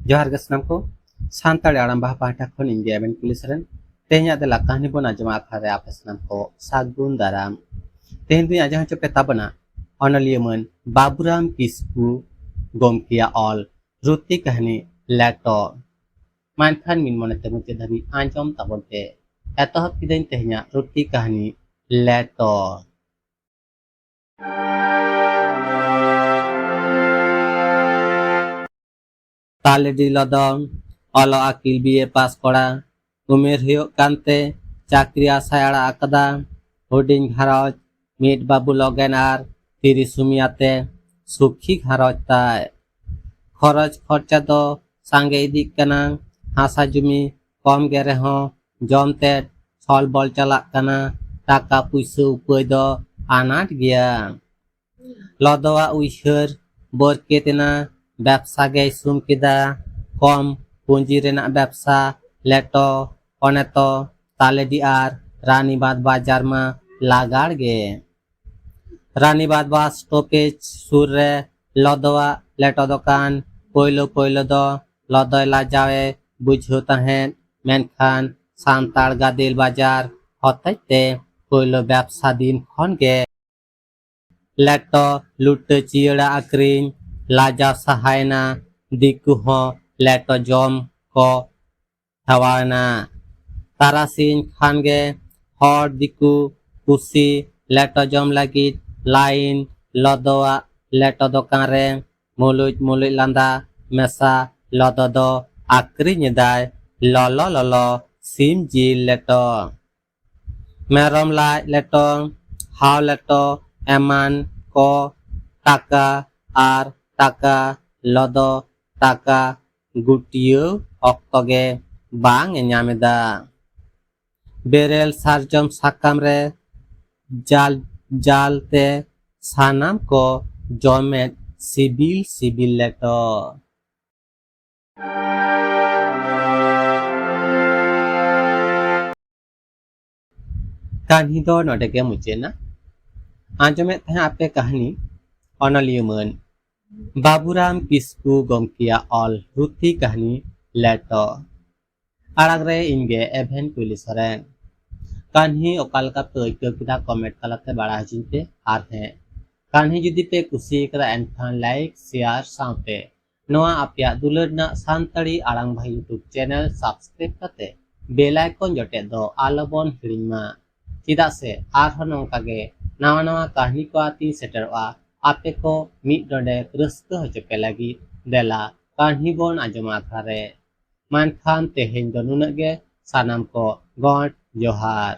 जोहार गे सानाम को सानताड़ी आड़ाम बाहा पाहटा खन India एबेन पुलिसरेन तेहnya adalah kahani bon ajama akhare apa sanam ko sagun daram tehen dunya ajang chope tabana onaliyaman baburam kisku gomkia all ruti kahani leto mankhan min monete muche dhabi anjom tabonte etohop kidain tehnya ruti kahani leto tale di lodong olo akil biye pas kora umir huyuk kante chakri asai ara akada huding gharoj mit babu logen ar tiri sumiate sukhi gharoj tai খরচ খরচা do sange idik kana hasa jumi kom ge rehon jom tet chol bol chalak kana taka puisa upai do anat gya lodoa uisheur borketena ব্যবসা গে sum kida kom punji renak ব্যবসা leto oneto taledi ar ranibad bazar ma lagar ge ranibad bus stoppage sur re lodoa leto dokan poilo do lodoy lajawe bujho tahen menkhan santar gadil bazar hotaite poilo ব্যবসা din khon ge leto lutte chiara akring lajaw sahayna diku ho leto jom ko hawana tarasin khan ge hor diku kusi leto jom lagit lain lodoa leto dokan re mulut landa mesa lodo do akring dai lolo sim jil leto merom lai leto haw leto eman ko taka ar taka lodo taka gutiyo oktoge bang nyameda berel sarjom sakam re jalte sanam ko jomet sibil leto kani do node ge mujena anjomet teh ape kahani onaliyaman Baburam Kisku गमकिया ऑल रुथी कहानी लेटो आड़ागरे इनगे एभेन पुलिसरेन कान्ही ओकालका तो किदा comment कलते बड़ा हजिनते are है कान्ही जुदी पे कुसी करा एनखान लाइक शेयर साउते नोआ आपया दुलरना सानताड़ी आड़ांग भाई यूट्यूब चैनल सब्सक्राइब कते बेल आइकन जटे दो आलोबन हिरिमा चिदा से आर हन नंकागे नावा कहानी को आती सेटरवा आपे को मिट डोडे रस्क हचोके लगी देला कहानी बोन आजमा आखरे मानखान तेहेन दो नुनगे सानाम को गॉड जोहार।